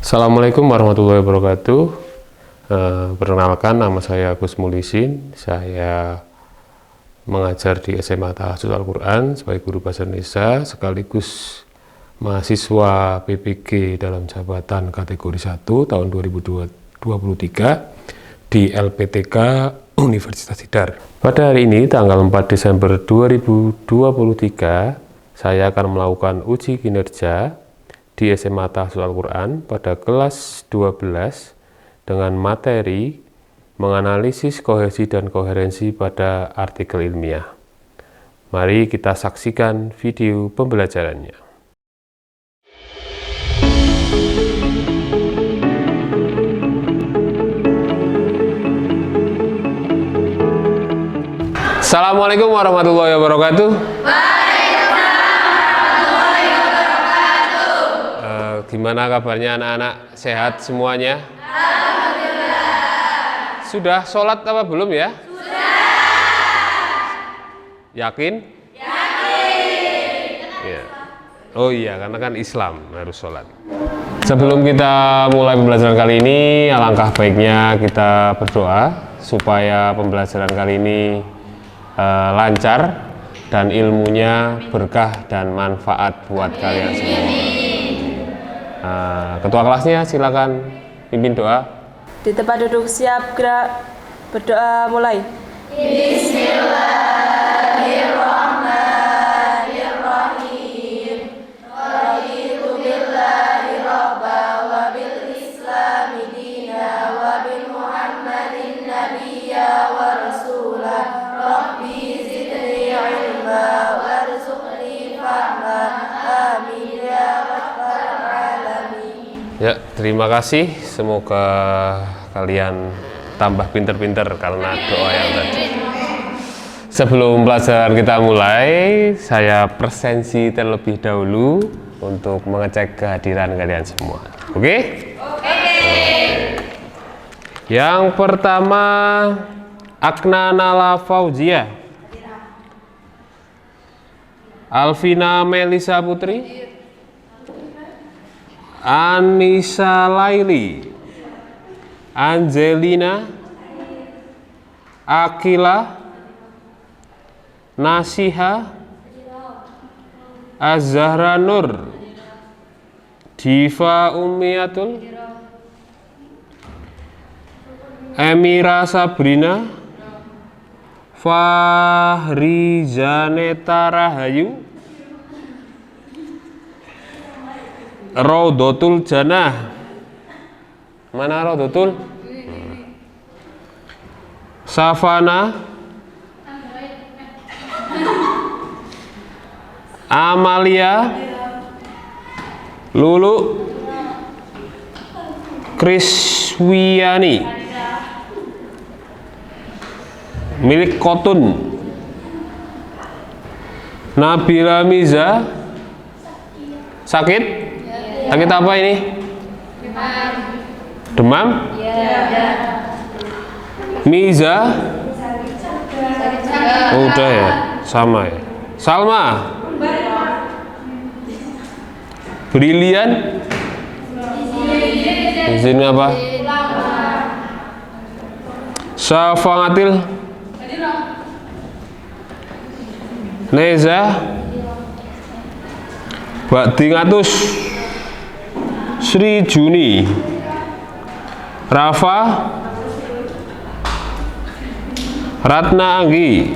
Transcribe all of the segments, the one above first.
Assalamualaikum warahmatullahi wabarakatuh. Perkenalkan, nama saya Gus Mulisin. Saya mengajar di SMA Tahfidzul Al-Quran sebagai guru bahasa Indonesia sekaligus mahasiswa PPG dalam jabatan kategori 1 tahun 2023 di LPTK Universitas Tidar. Pada hari ini tanggal 4 Desember 2023 saya akan melakukan uji kinerja di SMA Tahfidzul Al-Quran pada kelas 12 dengan materi menganalisis kohesi dan koherensi pada artikel ilmiah. Mari kita saksikan video pembelajarannya. Assalamualaikum warahmatullahi wabarakatuh. Gimana kabarnya anak-anak? Sehat semuanya? Alhamdulillah. Sudah sholat apa belum ya? Sudah. Yakin? Yakin. Ya. Oh iya, karena kan Islam harus sholat. Sebelum kita mulai pembelajaran kali ini, alangkah baiknya kita berdoa supaya pembelajaran kali ini lancar dan ilmunya berkah dan manfaat buat kalian semua. Ketua kelasnya silakan pimpin doa. Di tempat duduk siap, gerak, berdoa mulai. Bismillahirrahmanirrahim. Raditu billahi rabba wa bil islami dina wa bil muhammadin nabiyya wa rasulah. Rabbi zidni ilma warzuqni fahma. Amin ya rabbal alamin. Ya, terima kasih. Semoga kalian tambah pinter-pinter karena doa yang tadi. Sebelum pelajaran kita mulai, saya presensi terlebih dahulu untuk mengecek kehadiran kalian semua. Oke? Oke. Yang pertama, Akna Nala Fauzia. Alvina Melisa Putri. Anissa Laili, Angelina, Akila, Nasiha, Az-Zahra Nur, Diva Umiyatul, Emira Sabrina, Fahri Janeta Rahayu, Raudatul Jannah. Mana Raudatul? Safana, Amalia, Lulu, Kriswiani, Milik Kotun, Nabila Miza. Sakit? Sakit apa ini? Demam? Miza? Oh, udah ya, sama ya. Salma? Brilian? Izin apa? Safangatil? Neza? Bakti Ngatus, Sri Juni, Rafa, Ratna Anggi,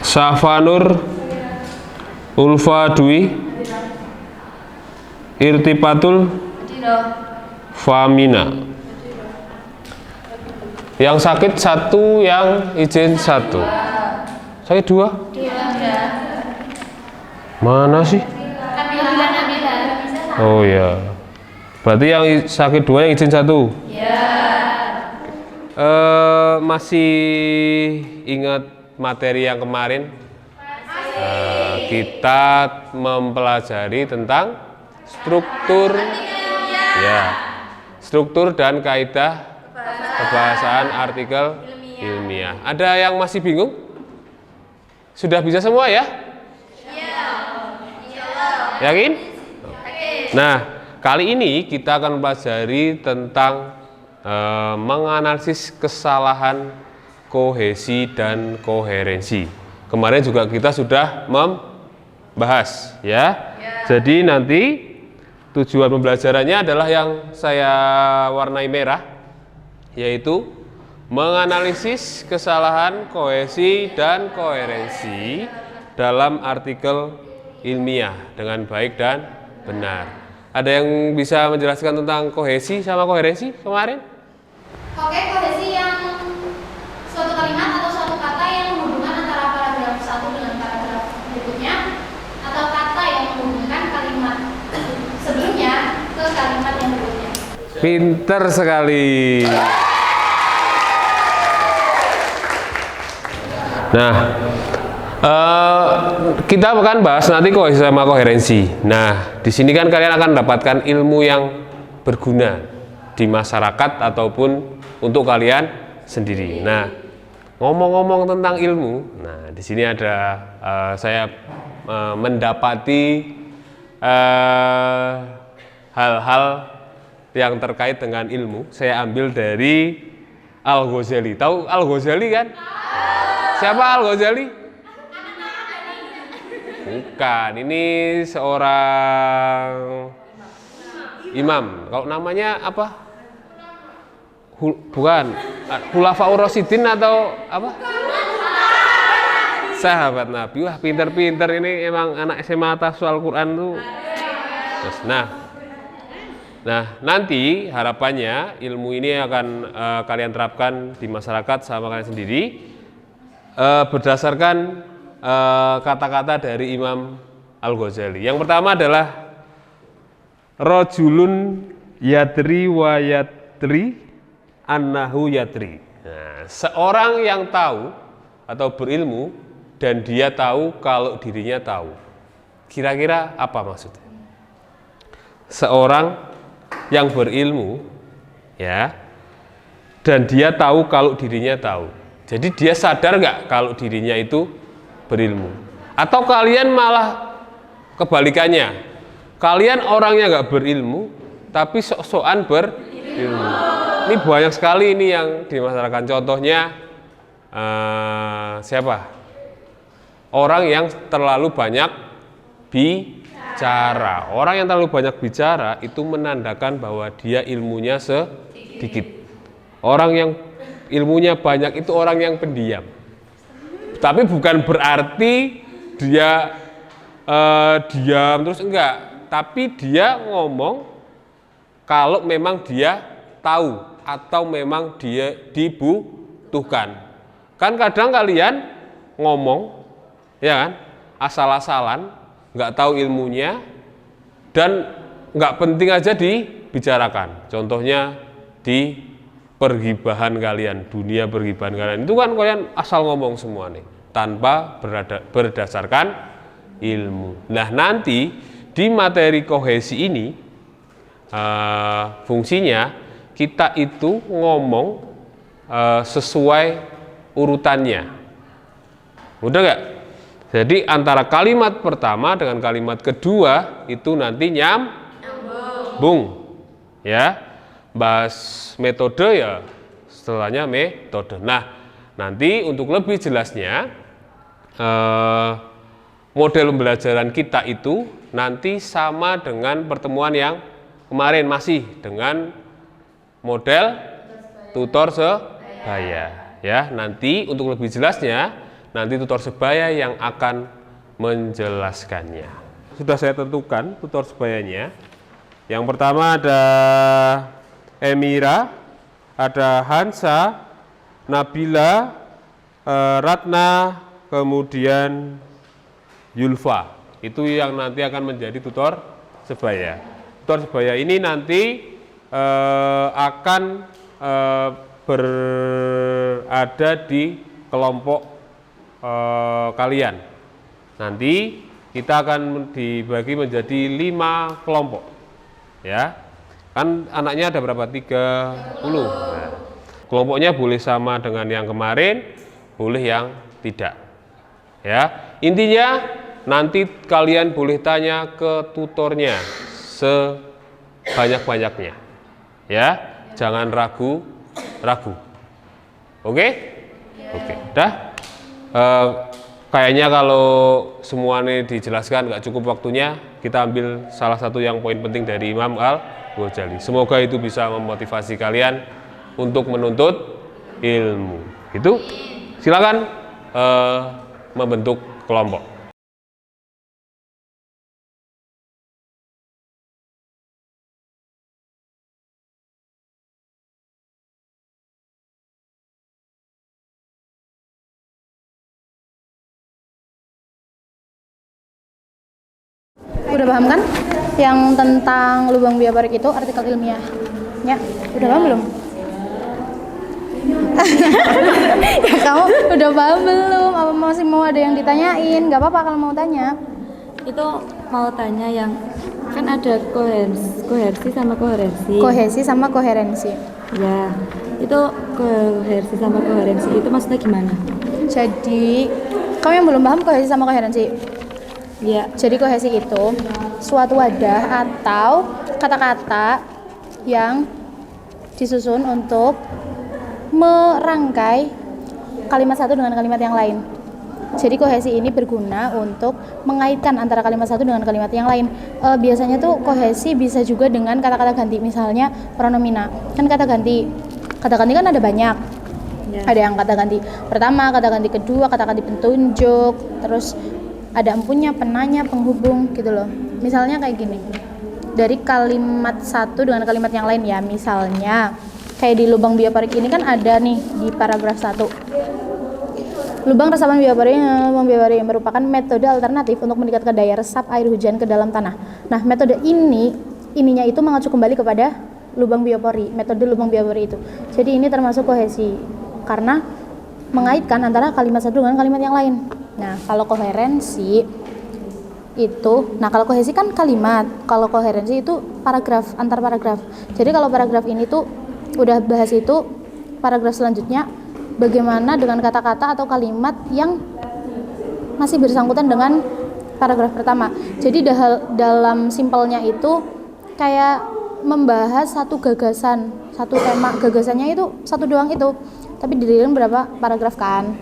Safanur, Ulfa Dwi, Irtipatul, Famina. Yang sakit satu, yang izin satu. Sakit dua? Mana sih? Oh ya, berarti yang sakit dua, yang izin satu. Ya. Masih ingat materi yang kemarin? Kita mempelajari tentang struktur, ya, struktur dan kaidah kebahasaan artikel ilmiah. Ada yang masih bingung? Sudah bisa semua ya? Yakin? Nah, kali ini kita akan mempelajari tentang menganalisis kesalahan kohesi dan koherensi. Kemarin juga kita sudah membahas ya. Jadi nanti tujuan pembelajarannya adalah yang saya warnai merah, yaitu menganalisis kesalahan kohesi dan koherensi dalam artikel ilmiah dengan baik dan benar. Ada yang bisa menjelaskan tentang kohesi sama koherensi kemarin? Oke, kohesi yang suatu kalimat atau suatu kata yang menghubungkan antara paragraf satu dengan paragraf berikutnya, atau kata yang menghubungkan kalimat sebelumnya ke kalimat yang berikutnya. Pinter sekali. Nah, kita akan bahas nanti kohesi sama koherensi. Nah, di sini kan kalian akan mendapatkan ilmu yang berguna di masyarakat ataupun untuk kalian sendiri. Nah, ngomong-ngomong tentang ilmu, nah di sini ada saya mendapati hal-hal yang terkait dengan ilmu. Saya ambil dari Al-Ghazali. Tahu Al-Ghazali kan? Siapa Al-Ghazali? Bukan, ini seorang imam. Kalau namanya apa? Bukan, Khulafaur Rasyidin atau apa? Sahabat Nabi. Wah, pinter-pinter ini emang anak SMA tahfiz Al-Quran tuh. Terus, nah nanti harapannya ilmu ini akan kalian terapkan di masyarakat sama kalian sendiri berdasarkan kata-kata dari Imam Al-Ghazali. Yang pertama adalah rajulun yadri wa yadri annahu yadri. Nah, seorang yang tahu atau berilmu dan dia tahu kalau dirinya tahu. Kira-kira apa maksudnya? Seorang yang berilmu ya, dan dia tahu kalau dirinya tahu. Jadi dia sadar nggak kalau dirinya itu berilmu? Atau kalian malah kebalikannya? Kalian orangnya nggak berilmu, tapi sok-sokan berilmu. Ini banyak sekali ini yang dimasalahkan. Contohnya siapa? Orang yang terlalu banyak bicara. Orang yang terlalu banyak bicara itu menandakan bahwa dia ilmunya sedikit. Orang yang ilmunya banyak itu orang yang pendiam. Tapi bukan berarti dia diam terus, enggak. Tapi dia ngomong kalau memang dia tahu atau memang dia dibutuhkan. Kan kadang kalian ngomong, ya kan, asal-asalan, nggak tahu ilmunya dan nggak penting aja dibicarakan. Contohnya di pergibahan kalian, dunia pergibahan kalian itu kan kalian asal ngomong semua nih tanpa berdasarkan ilmu. Nah, nanti di materi kohesi ini fungsinya kita itu ngomong sesuai urutannya. Mudah nggak? Jadi antara kalimat pertama dengan kalimat kedua itu nanti nyambung, ya. Bahas metode ya setelahnya metode. Nah, nanti untuk lebih jelasnya model pembelajaran kita itu nanti sama dengan pertemuan yang kemarin, masih dengan model tutor sebaya ya. Nanti untuk lebih jelasnya nanti tutor sebaya yang akan menjelaskannya. Sudah saya tentukan tutor sebayanya. Yang pertama ada Emira, ada Hansa, Nabila, Ratna, kemudian Yulfa. Itu yang nanti akan menjadi tutor sebaya. Tutor sebaya ini nanti akan berada di kelompok kalian. Nanti kita akan dibagi menjadi 5 kelompok, ya. Kan anaknya ada berapa? 30. Nah, kelompoknya boleh sama dengan yang kemarin, boleh yang tidak. Ya, intinya nanti kalian boleh tanya ke tutornya sebanyak-banyaknya. Ya, jangan ragu. Oke? Oke, dah. Kayaknya kalau semua ini dijelaskan nggak cukup waktunya, kita ambil salah satu yang poin penting dari Imam Al-Ghazali. Semoga itu bisa memotivasi kalian untuk menuntut ilmu. Itu silakan membentuk kelompok. Udah paham kan? Yang tentang lubang bioporik itu artikel ilmiahnya udah paham belum? Ya kamu udah paham belum? Apa masih mau ada yang ditanyain? Gak apa-apa kalau mau tanya. Itu mau tanya yang kan ada kohersi sama koherensi. Kohesi sama koherensi. Ya, itu kohersi sama koherensi itu maksudnya gimana? Jadi kamu yang belum paham kohesi sama koherensi? Ya, Jadi kohesi itu suatu wadah atau kata-kata yang disusun untuk merangkai kalimat satu dengan kalimat yang lain. Jadi kohesi ini berguna untuk mengaitkan antara kalimat satu dengan kalimat yang lain. Biasanya tuh kohesi bisa juga dengan kata-kata ganti, misalnya pronomina. Kan kata ganti kan ada banyak. ya. Ada yang kata ganti pertama, kata ganti kedua, kata ganti pentunjuk, terus ada empunya, penanya, penghubung gitu loh. Misalnya kayak gini, dari kalimat satu dengan kalimat yang lain ya, misalnya kayak di lubang bioporik ini kan ada nih di paragraf 1. Lubang resapan bioporik merupakan metode alternatif untuk meningkatkan daya resap air hujan ke dalam tanah. Nah, metode ininya itu mengacu kembali kepada lubang biopori, metode lubang biopori itu. Jadi ini termasuk kohesi karena mengaitkan antara kalimat satu dengan kalimat yang lain. Nah, kalau koherensi itu, kalau kohesi kan kalimat, kalau koherensi itu paragraf, antar paragraf. Jadi kalau paragraf ini tuh udah bahas itu, paragraf selanjutnya bagaimana dengan kata-kata atau kalimat yang masih bersangkutan dengan paragraf pertama. Jadi dalam simpelnya itu kayak membahas satu gagasan, satu tema, gagasannya itu satu doang itu, tapi di dalam berapa paragraf kan.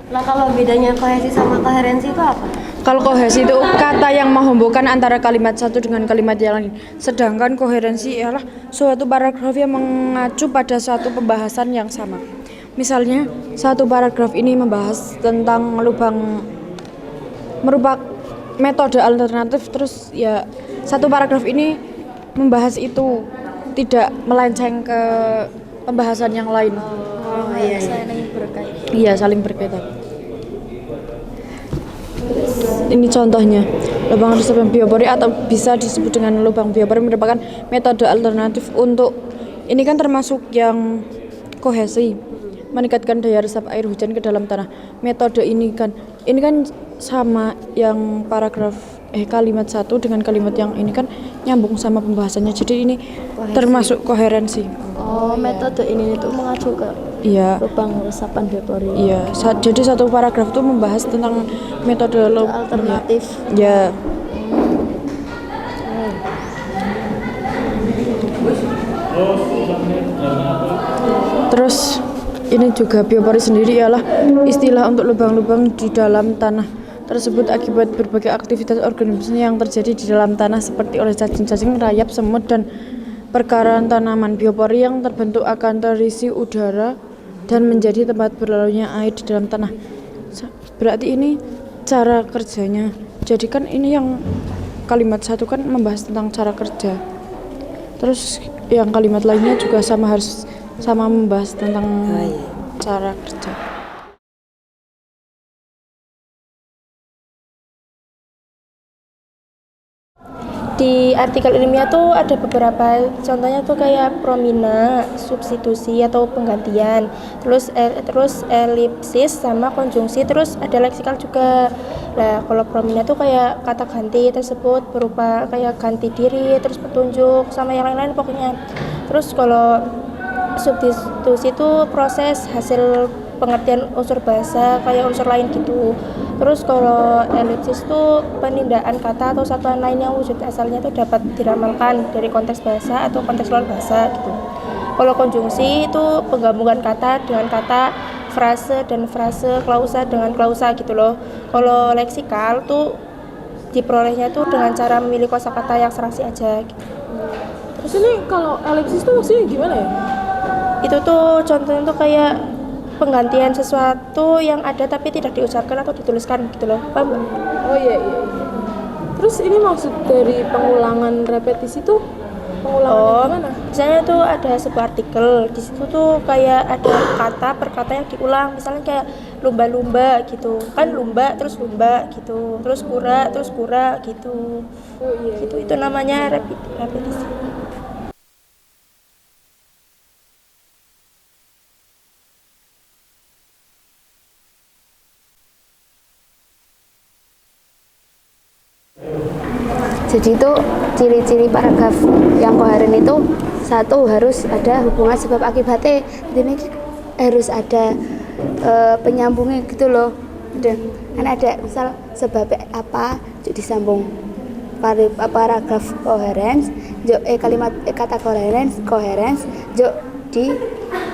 Nah, kalau bedanya kohesi sama koherensi itu apa? Kalau kohesi itu kata yang menghubungkan antara kalimat satu dengan kalimat yang lain. Sedangkan koherensi ialah suatu paragraf yang mengacu pada suatu pembahasan yang sama. Misalnya, satu paragraf ini membahas tentang merupakan metode alternatif, terus ya satu paragraf ini membahas itu tidak melenceng ke pembahasan yang lain. Oh iya, saling berkaitan. Iya, saling berkaitan. Ini contohnya, lubang resapan biopori atau bisa disebut dengan lubang biopori merupakan metode alternatif untuk, ini kan termasuk yang kohesi, meningkatkan daya resap air hujan ke dalam tanah. Metode ini kan sama yang paragraf kalimat satu dengan kalimat yang ini kan nyambung sama pembahasannya. Jadi ini termasuk koherensi. Oh, metode ini itu mengacu ke Iya. lubang resapan biopori. Iya, jadi satu paragraf itu membahas tentang metode Alternatif. Ya. Terus ini juga biopori sendiri ialah istilah untuk lubang-lubang di dalam tanah tersebut akibat berbagai aktivitas organisme yang terjadi di dalam tanah seperti oleh cacing-cacing, rayap, semut, dan perkaran tanaman. Biopori yang terbentuk akan terisi udara dan menjadi tempat berlalunya air di dalam tanah. Berarti ini cara kerjanya. Jadi kan ini yang kalimat satu kan membahas tentang cara kerja. Terus yang kalimat lainnya juga harus sama membahas tentang cara kerja. Di artikel ilmiah tuh ada beberapa, contohnya tuh kayak promina, substitusi atau penggantian, terus elipsis sama konjungsi, terus ada leksikal juga. Nah, kalau promina tuh kayak kata ganti tersebut berupa kayak ganti diri, terus petunjuk sama yang lain-lain pokoknya. Terus kalau substitusi itu proses hasil pengertian unsur bahasa kayak unsur lain gitu. Terus kalau elipsis itu penindaan kata atau satuan lain yang wujud asalnya itu dapat diramalkan dari konteks bahasa atau konteks luar bahasa gitu. Kalau konjungsi itu penggabungan kata dengan kata, frase dan frase, klausa dengan klausa gitu loh. Kalau leksikal tuh diperolehnya tuh dengan cara memilih kosakata yang serasi aja gitu. Terus ini kalau elipsis tuh maksudnya gimana ya? Itu tuh contohnya tuh kayak penggantian sesuatu yang ada tapi tidak diucapkan atau dituliskan gitu loh, paham nggak? Oh iya. Terus ini maksud dari pengulangan repetisi tuh pengulangan gimana? Misalnya tuh ada sebuah artikel, di situ tuh kayak ada kata per kata yang diulang, misalnya kayak lumba-lumba gitu, kan lumba terus lumba gitu, terus kura gitu. Oh iya. Gitu, itu namanya repetisi. Jadi itu ciri-ciri paragraf yang koheren itu, satu harus ada hubungan sebab akibatnya, jadi harus ada penyambungnya gitu loh. Dan kan ada misal sebabnya apa, jadi disambung paragraf coherence, kalimat kata coherence, di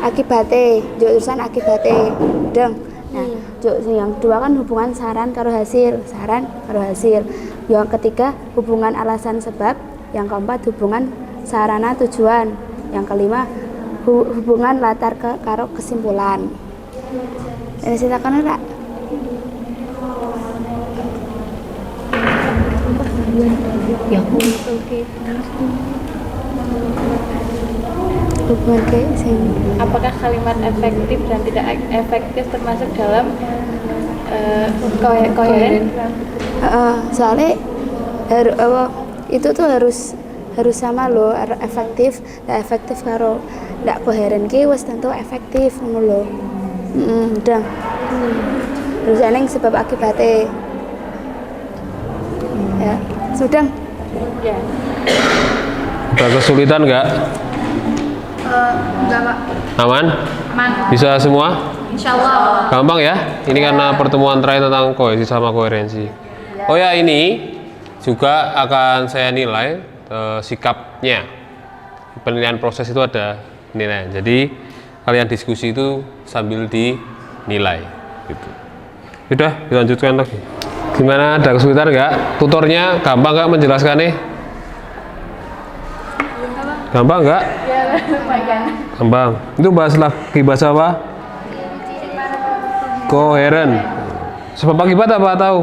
akibatnya, urusan akibatnya, deng. Nah, yang kedua kan hubungan saran karo hasil. Yang ketiga hubungan alasan sebab. Yang keempat hubungan sarana tujuan. Yang kelima hubungan latar karo kesimpulan. Ini silakan ora? Ya, oke. Hubungan kayak Apakah kalimat efektif dan tidak efektif termasuk dalam koheren? Soalnya itu tuh harus sama loh, efektif karo ndak koheren ki wis tentu efektif ngono lho. Udah. Terus aneh sebab akibatnya. Ya, sudah. Ya. Ada kesulitan nggak? Enggak, Pak. Aman? Aman. Bisa semua? Insyaallah. Gampang ya? Ini karena pertemuan terakhir tentang kohesi sama koherensi. Oh ya, ini juga akan saya nilai sikapnya. Penilaian proses itu ada penilaian. Jadi kalian diskusi itu sambil dinilai. Gitu. Sudah, dilanjutkan lagi. Gimana, ada kesulitan nggak? Tutornya gampang nggak menjelaskannya? Gampang nggak? Gampang. Itu bahas lagi bahasa apa? Koheren. Sebab akibat apa tahu?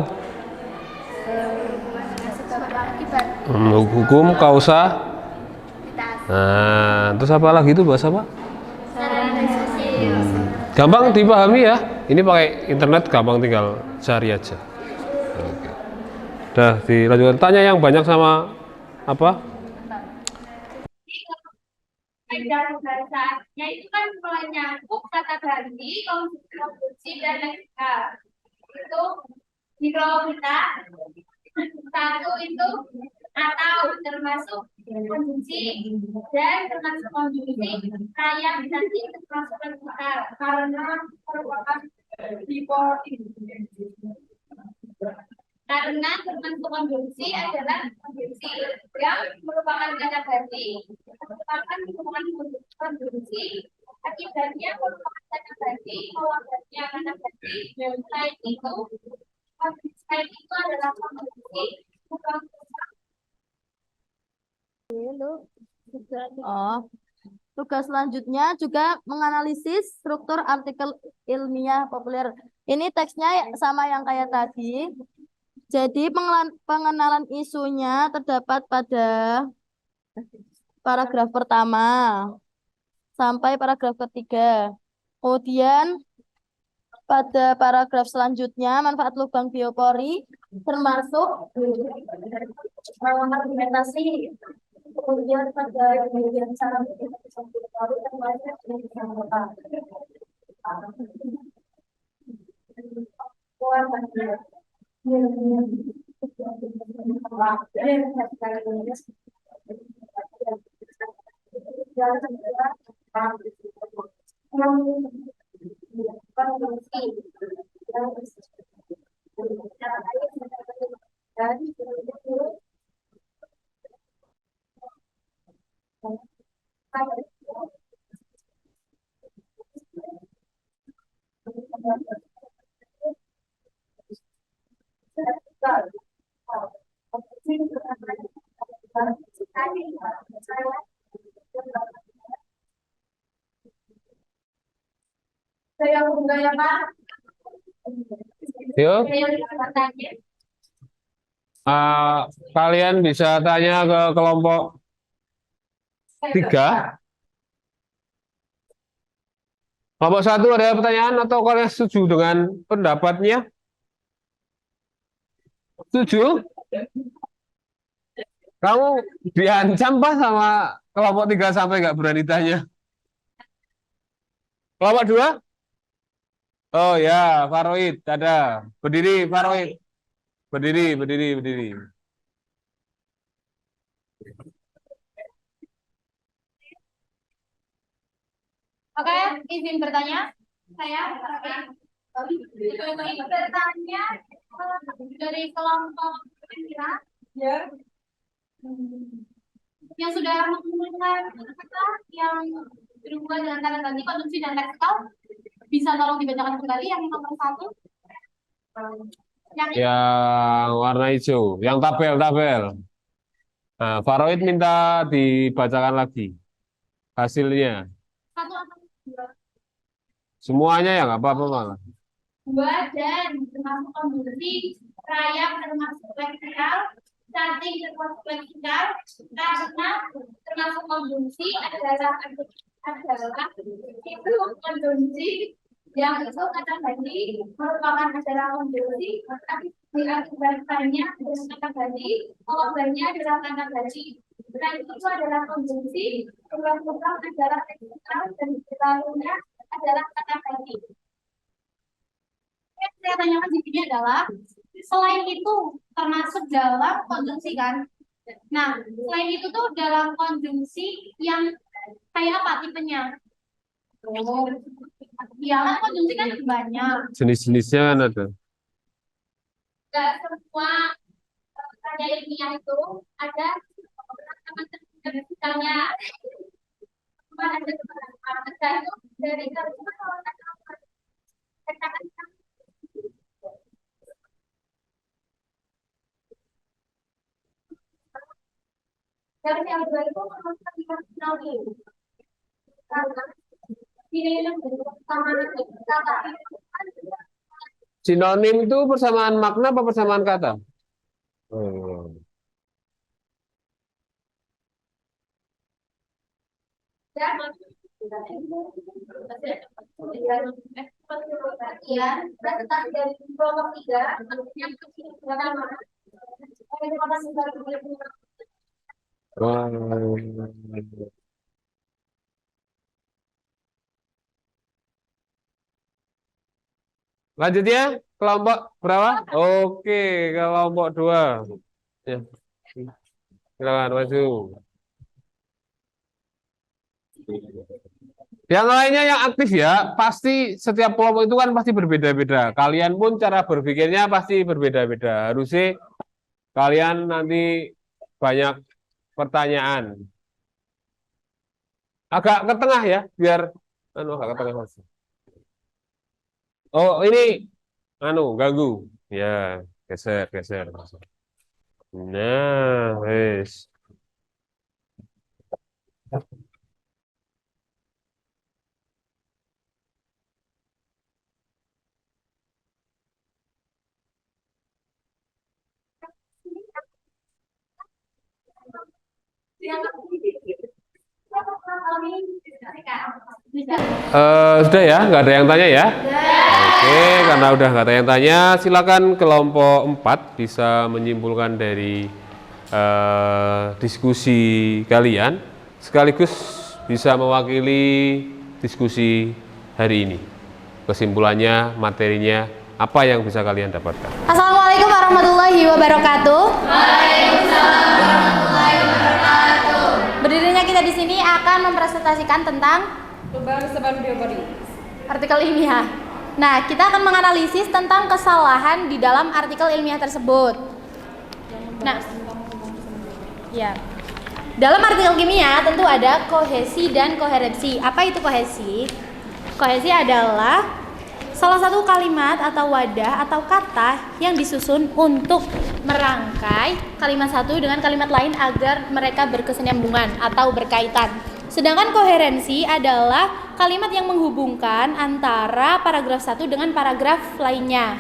Hukum kausa. Nah, terus apa lagi itu bahasa apa? Gampang dipahami ya. Ini pakai internet gampang, tinggal cari aja. Oke. Udah dilanjutkan. Tanya yang banyak sama apa? Kaidah bahasanya itu kan menyangkut kata ganti, konstruksi dan leksikal. Itu di kelompok kita satu itu atau termasuk konjungsi dan termasuk konjungsi kayak nanti termasuk leksikal karena merupakan karena termasuk konjungsi adalah konjungsi yang merupakan kata ganti, merupakan hubungan konjungsi, akibatnya merupakan kata ganti, awalnya kata ganti, selain itu adalah konjungsi, bukan Tugas selanjutnya juga menganalisis struktur artikel ilmiah populer. Ini teksnya sama yang kayak tadi. Jadi pengenalan isunya terdapat pada paragraf pertama sampai paragraf ketiga. Kemudian pada paragraf selanjutnya, manfaat lubang biopori termasuk argumentasi, kemudian pada bagian cara biopori termasuk Yuk, kalian bisa tanya ke kelompok 3. Kelompok 1 ada pertanyaan atau kalian setuju dengan pendapatnya? Setuju? Kamu diancam Pak sama kelompok 3 sampai nggak berani tanya. Kelompok 2? Oh ya, Faroid ada. Berdiri Faroid. Berdiri. Oke, izin bertanya. Saya ingin bertanya dari kelompok kira yang sudah mengumpulkan kata yang berhubungan dengan kata ganti konsumsi dan leksikal, bisa tolong dibacakan kembali yang nomor 1. Yang warna hijau, yang tabel. Nah, Faroid minta dibacakan lagi hasilnya. 1 atau 2? Semuanya ya nggak apa-apa malah. 2 dan termasuk konsumsi, rayap termasuk leksikal, cacing termasuk leksikal, karena termasuk konsumsi adalah itu konsumsi yang itu kata ganti merupakan adalah konsumsi diakibatkannya dengan kata ganti obatnya adalah kata ganti dan itu adalah konsumsi ulang-ulang adalah leksikal dan berlalunya adalah kata ganti. Yang saya tanyakan di sini adalah selain itu termasuk dalam konsumsi kan? Nah, selain itu tuh dalam konsumsi yang kayak apa tipenya? Ya kan konsumsi kan banyak. Jenis-jenisnya kan ada. Gak semua karya ilmiah itu ada misalnya ada itu dari yang baru itu Sinonim itu persamaan makna apa persamaan kata? Lanjut ya, kelompok berapa? Oke, kelompok 2. Ya. Silakan maju. Yang lainnya yang aktif ya, pasti setiap kelompok itu kan pasti berbeda-beda. Kalian pun cara berpikirnya pasti berbeda-beda. Harusnya kalian nanti banyak pertanyaan. Agak ke tengah ya, biar agak ke tengah Mas. Oh, ini ganggu. Ya, geser. Nah, wes. Sudah ya, nggak ada yang tanya ya? Oke. Karena udah nggak tanya-tanya, silakan kelompok 4 bisa menyimpulkan dari diskusi kalian, sekaligus bisa mewakili diskusi hari ini. Kesimpulannya, materinya, apa yang bisa kalian dapatkan? Assalamualaikum warahmatullahi wabarakatuh. Waalaikumsalam warahmatullahi wabarakatuh. Berdirinya kita di sini akan mempresentasikan tentang artikel ilmiah. Nah, kita akan menganalisis tentang kesalahan di dalam artikel ilmiah tersebut. Nah, ya. Dalam artikel kimia tentu ada kohesi dan koherensi. Apa itu kohesi? Kohesi adalah salah satu kalimat atau wadah atau kata yang disusun untuk merangkai kalimat satu dengan kalimat lain agar mereka berkesinambungan atau berkaitan. Sedangkan koherensi adalah kalimat yang menghubungkan antara paragraf satu dengan paragraf lainnya.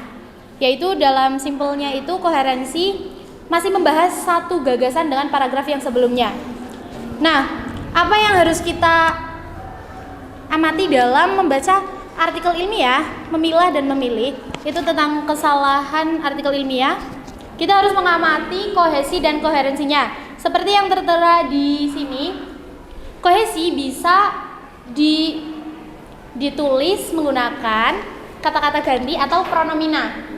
Yaitu dalam simpelnya itu koherensi masih membahas satu gagasan dengan paragraf yang sebelumnya. Nah, apa yang harus kita amati dalam membaca artikel ilmiah, memilah dan memilih, itu tentang kesalahan artikel ilmiah. Kita harus mengamati kohesi dan koherensinya. Seperti yang tertera di sini, kohesi bisa ditulis menggunakan kata-kata ganti atau pronomina.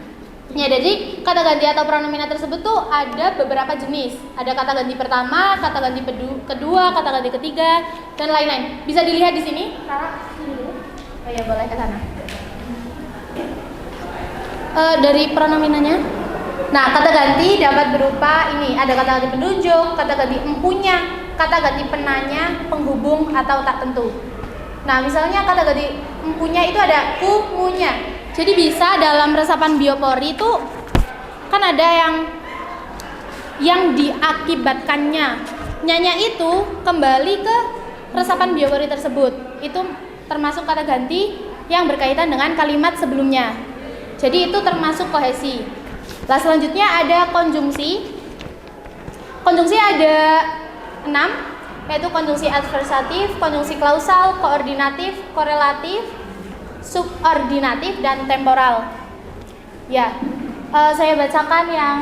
Ya, jadi kata ganti atau pronomina tersebut tuh ada beberapa jenis. Ada kata ganti pertama, kata ganti kedua, kata ganti ketiga, dan lain-lain. Bisa dilihat di sini. Oh ya, boleh ke sana. Dari pronominanya. Nah, kata ganti dapat berupa ini. Ada kata ganti penunjuk, kata ganti empunya, kata ganti penanya, penghubung atau tak tentu. Nah, misalnya kata ganti empunya itu ada ku-munya. Jadi bisa dalam resapan biopori itu kan ada yang diakibatkannya. Nyanya itu kembali ke resapan biopori tersebut. Itu termasuk kata ganti yang berkaitan dengan kalimat sebelumnya. Jadi itu termasuk kohesi. Nah, selanjutnya ada konjungsi. Konjungsi ada 6, yaitu konjungsi adversatif, konjungsi klausal, koordinatif, korelatif, subordinatif, dan temporal. Ya, saya bacakan yang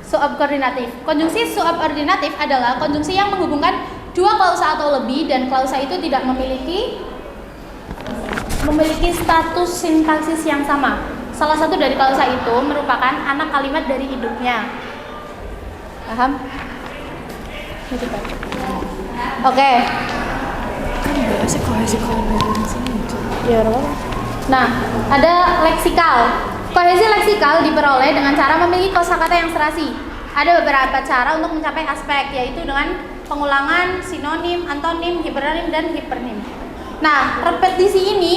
subordinatif. Konjungsi subordinatif adalah konjungsi yang menghubungkan dua klausa atau lebih dan klausa itu tidak memiliki status sintaksis yang sama. Salah satu dari klausa itu merupakan anak kalimat dari induknya. Paham? Oke. Nah, ada leksikal. Kohesi leksikal diperoleh dengan cara memiliki kosakata yang serasi. Ada beberapa cara untuk mencapai aspek, yaitu dengan pengulangan, sinonim, antonim, hipernim, dan hipernim. Nah, repetisi ini,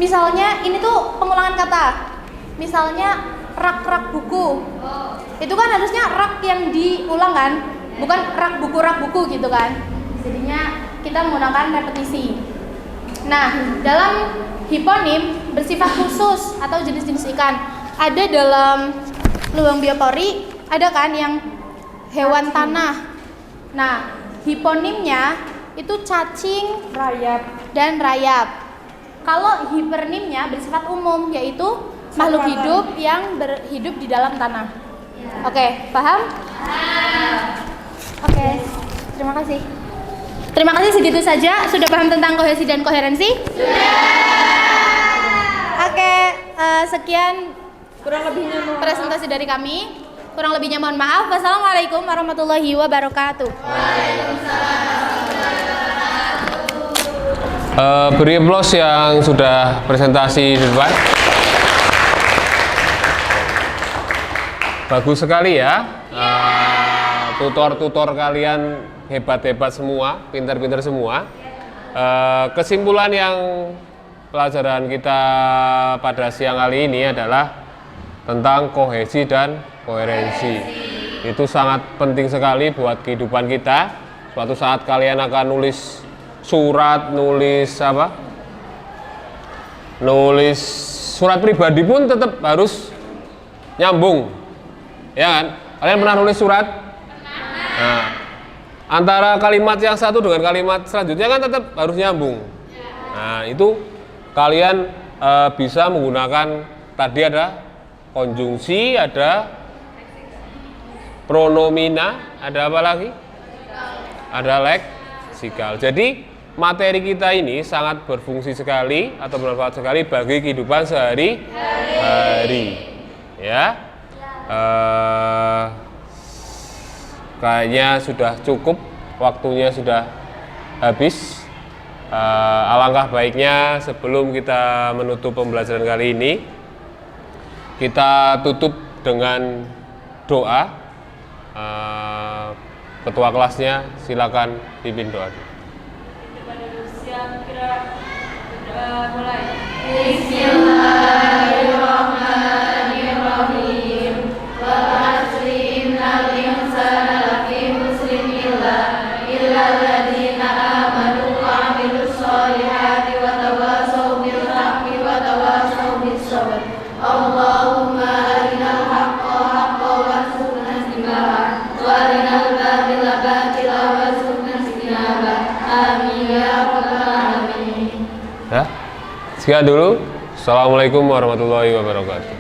misalnya ini tuh pengulangan kata. Misalnya rak buku. Itu kan harusnya rak yang diulang kan, bukan rak buku gitu kan. Jadinya kita menggunakan repetisi. Nah, dalam hiponim bersifat khusus atau jenis-jenis ikan. Ada dalam lubang biopori, ada kan yang hewan tanah. Nah, hiponimnya itu cacing, dan rayap. Kalau hipernimnya bersifat umum, yaitu makhluk hidup yang berhidup di dalam tanah. Oke, paham? Oke, terima kasih. Terima kasih, segitu saja. Sudah paham tentang kohesi dan koherensi? Oke, sekian kurang lebihnya presentasi dari kami. Kurang lebihnya mohon maaf. Wassalamualaikum warahmatullahi wabarakatuh. Beri aplaus yang sudah presentasi di depan. Bagus sekali ya. Tutor-tutor kalian hebat-hebat semua, pintar-pintar semua. Kesimpulan yang pelajaran kita pada siang kali ini adalah tentang kohesi dan koherensi. Itu sangat penting sekali buat kehidupan kita. Suatu saat kalian akan nulis surat, nulis surat pribadi pun tetap harus nyambung, ya kan? Kalian pernah nulis surat? Nah, antara kalimat yang satu dengan kalimat selanjutnya kan tetap harus nyambung. Nah, itu kalian bisa menggunakan tadi ada konjungsi, ada pronomina, ada apa lagi? Ada leksikal. Jadi materi kita ini sangat berfungsi sekali atau bermanfaat sekali bagi kehidupan sehari-hari. Ya, kayaknya sudah cukup, waktunya sudah habis. Alangkah baiknya sebelum kita menutup pembelajaran kali ini, kita tutup dengan doa. Ketua kelasnya silakan pimpin doa. Siap, gerak, berdoa, mulai. Bismillahirrahmanirrahim. Wa asri innal insana lafi khusrin illa alladziina aamanu wa 'amilus sholihati wa tawassaw bil haqqi wa tawassaw bis sabr. Allahumma arinal haqqa haqqan warzuqna ittiba'ah wa arinal batila batilan warzuqna ijtinabah. Amin ya rabbal alamin. Ya, sekian dulu. Assalamualaikum warahmatullahi wabarakatuh.